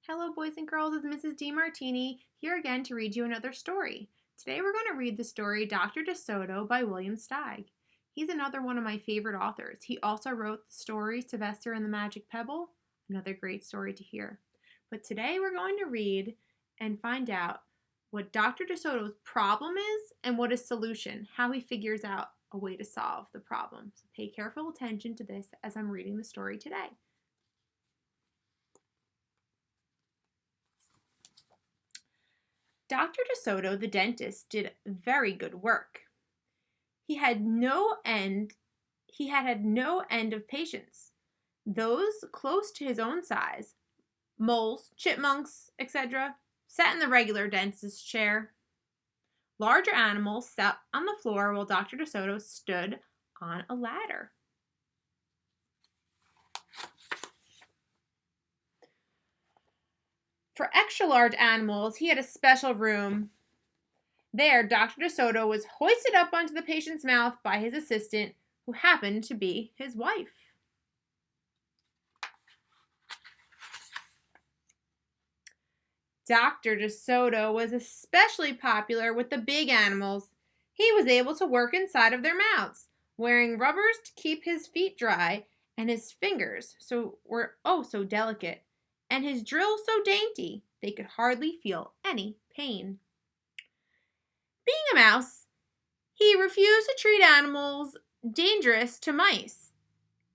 Hello, boys and girls. It's Mrs. DeMartini here again to read you another story. Today we're going to read the story Dr. DeSoto by William Steig. He's another one of my favorite authors. He also wrote the story Sylvester and the Magic Pebble, another great story to hear. But today we're going to read and find out what Dr. DeSoto's problem is and what his solution, how he figures out a way to solve the problem. So pay careful attention to this as I'm reading the story today. Dr. DeSoto, the dentist, did very good work. He had had no end of patients. Those close to his own size, moles, chipmunks, etc., sat in the regular dentist's chair. Larger animals sat on the floor while Dr. DeSoto stood on a ladder. For extra-large animals, he had a special room. There, Dr. DeSoto was hoisted up onto the patient's mouth by his assistant, who happened to be his wife. Dr. DeSoto was especially popular with the big animals. He was able to work inside of their mouths, wearing rubbers to keep his feet dry, and his fingers were so delicate, and his drill so dainty they could hardly feel any pain. Being a mouse, he refused to treat animals dangerous to mice,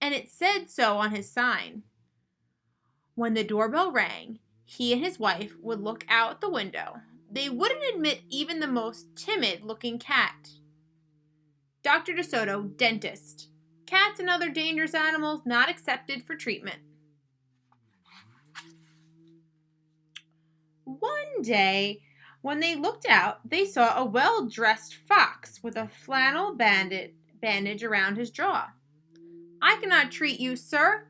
and it said so on his sign. When the doorbell rang, he and his wife would look out the window. They wouldn't admit even the most timid-looking cat. Dr. DeSoto, dentist. Cats and other dangerous animals not accepted for treatment. One day, when they looked out, they saw a well-dressed fox with a flannel bandage around his jaw. "I cannot treat you, sir,"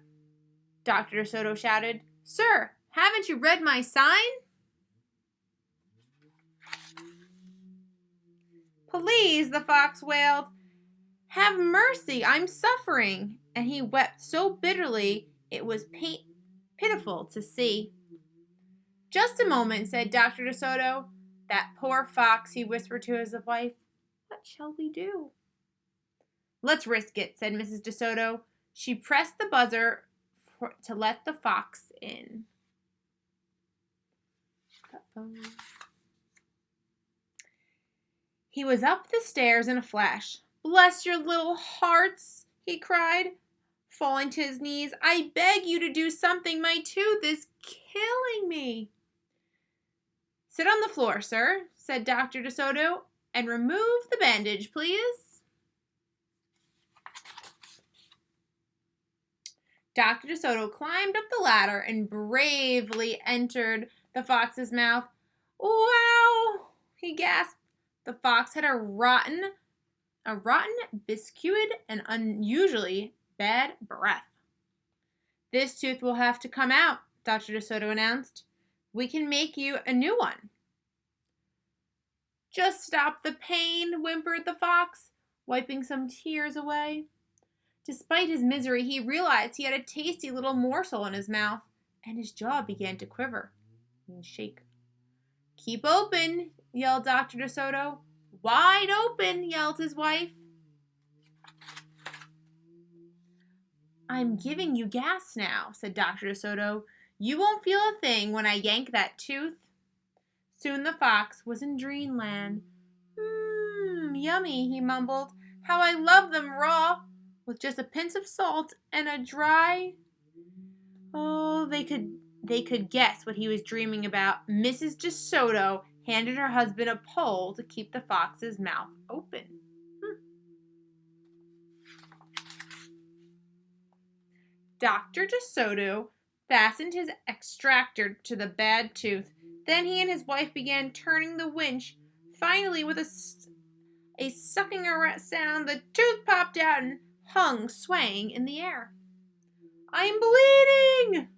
Dr. DeSoto shouted. "Sir, haven't you read my sign?" "Please," the fox wailed, "have mercy, I'm suffering." And he wept so bitterly it was pitiful to see. "Just a moment," said Dr. DeSoto. "That poor fox," he whispered to his wife. "What shall we do?" "Let's risk it," said Mrs. DeSoto. She pressed the buzzer to let the fox in. He was up the stairs in a flash. "Bless your little hearts," he cried, falling to his knees. "I beg you to do something. My tooth is killing me." "Sit on the floor, sir," said Dr. DeSoto, "and remove the bandage, please." Dr. DeSoto climbed up the ladder and bravely entered the fox's mouth. "Wow!" he gasped. The fox had a rotten, biscuit, and unusually bad breath. "This tooth will have to come out," Dr. DeSoto announced. "We can make you a new one." "Just stop the pain," whimpered the fox, wiping some tears away. Despite his misery, he realized he had a tasty little morsel in his mouth, and his jaw began to quiver and shake. "Keep open," yelled Dr. DeSoto. "Wide open," yelled his wife. "I'm giving you gas now," said Dr. DeSoto. "You won't feel a thing when I yank that tooth." Soon the fox was in dreamland. Yummy," he mumbled. "How I love them raw, with just a pinch of salt and a dry—" Oh, they could guess what he was dreaming about. Mrs. DeSoto handed her husband a pole to keep the fox's mouth open. Dr. DeSoto fastened his extractor to the bad tooth. Then he and his wife began turning the winch. Finally, with a sucking sound, the tooth popped out and hung swaying in the air. "I'm bleeding!"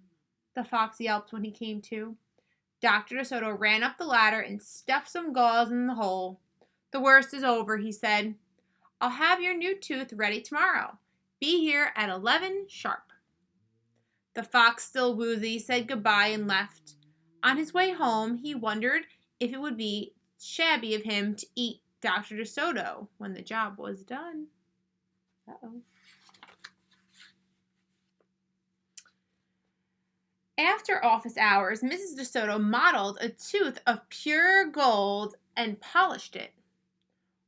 the fox yelped when he came to. Dr. DeSoto ran up the ladder and stuffed some gauze in the hole. "The worst is over," he said. "I'll have your new tooth ready tomorrow. Be here at 11 sharp." The fox, still woozy, said goodbye and left. On his way home, he wondered if it would be shabby of him to eat Dr. DeSoto when the job was done. Uh-oh. After office hours, Mrs. DeSoto modeled a tooth of pure gold and polished it.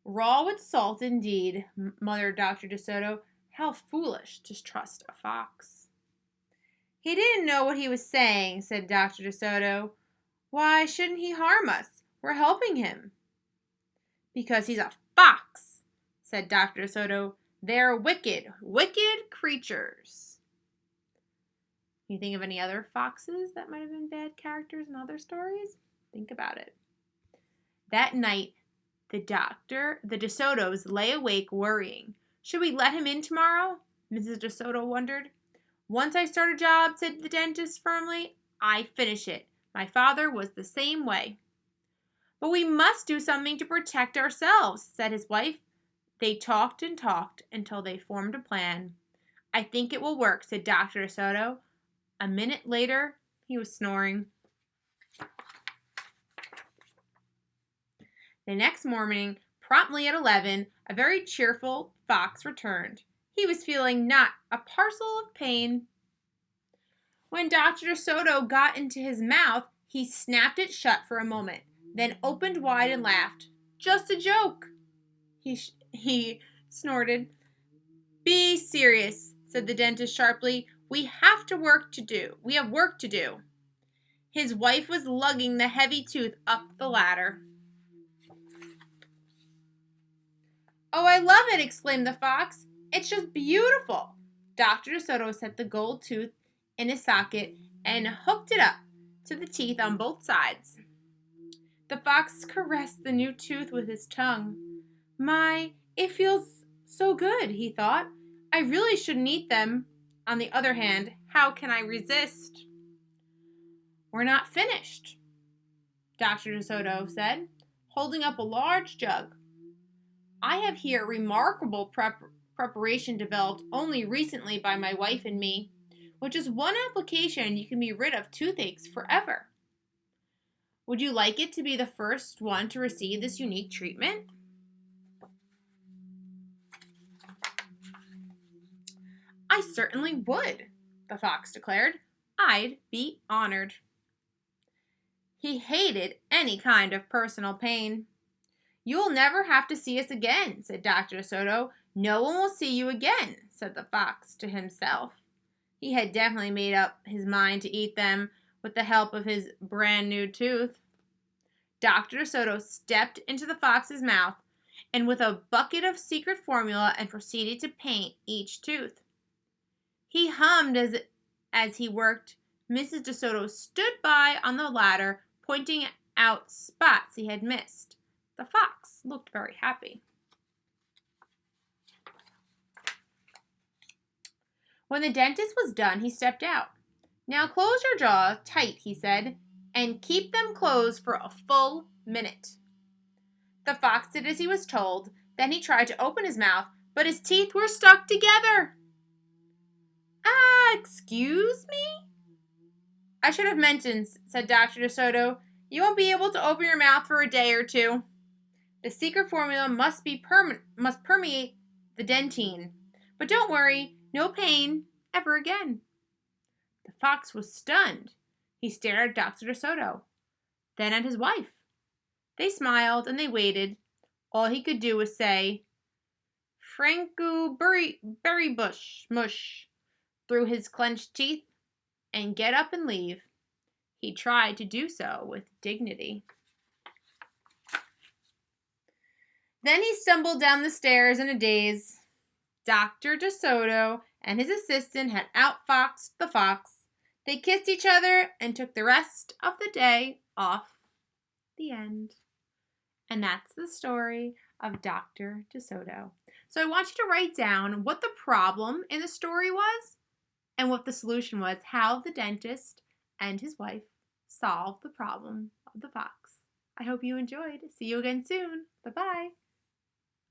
Raw with salt indeed, muttered Dr. DeSoto. How foolish to trust a fox. He didn't know what he was saying, said Dr. DeSoto. Why shouldn't he harm us? We're helping him. Because he's a fox, said Dr. DeSoto. They're wicked, wicked creatures. Can you think of any other foxes that might have been bad characters in other stories? Think about it. That night, the DeSotos lay awake worrying. Should we let him in tomorrow? Mrs. DeSoto wondered. Once I start a job, said the dentist firmly, I finish it. My father was the same way. But we must do something to protect ourselves, said his wife. They talked and talked until they formed a plan. I think it will work, said Dr. DeSoto. A minute later, he was snoring. The next morning, promptly at 11, a very cheerful fox returned. He was feeling not a parcel of pain. When Dr. DeSoto got into his mouth, he snapped it shut for a moment, then opened wide and laughed. Just a joke, he snorted. Be serious, said the dentist sharply. We have work to do. His wife was lugging the heavy tooth up the ladder. Oh, I love it, exclaimed the fox. It's just beautiful. Dr. DeSoto set the gold tooth in his socket and hooked it up to the teeth on both sides. The fox caressed the new tooth with his tongue. My, it feels so good, he thought. I really shouldn't eat them. On the other hand, how can I resist? We're not finished, Dr. DeSoto said, holding up a large jug. I have here remarkable preparation developed only recently by my wife and me, which is one application you can be rid of toothaches forever. Would you like it to be the first one to receive this unique treatment? I certainly would, the fox declared. I'd be honored. He hated any kind of personal pain. You'll never have to see us again, said Dr. DeSoto. No one will see you again, said the fox to himself. He had definitely made up his mind to eat them with the help of his brand new tooth. Dr. DeSoto stepped into the fox's mouth and with a bucket of secret formula and proceeded to paint each tooth. He hummed as he worked. Mrs. DeSoto stood by on the ladder, pointing out spots he had missed. The fox looked very happy. When the dentist was done, he stepped out. Now close your jaws tight, he said, and keep them closed for a full minute. The fox did as he was told. Then he tried to open his mouth, but his teeth were stuck together. Excuse me? I should have mentioned, said Dr. DeSoto. You won't be able to open your mouth for a day or two. The secret formula must permeate the dentine. But don't worry, no pain ever again. The fox was stunned. He stared at Dr. DeSoto, then at his wife. They smiled and they waited. All he could do was say, Franco berry bush mush, through his clenched teeth, and get up and leave. He tried to do so with dignity. Then he stumbled down the stairs in a daze. Dr. DeSoto and his assistant had outfoxed the fox. They kissed each other and took the rest of the day off. The end. And that's the story of Dr. DeSoto. So I want you to write down what the problem in the story was and what the solution was, how the dentist and his wife solved the problem of the fox. I hope you enjoyed. See you again soon. Bye-bye.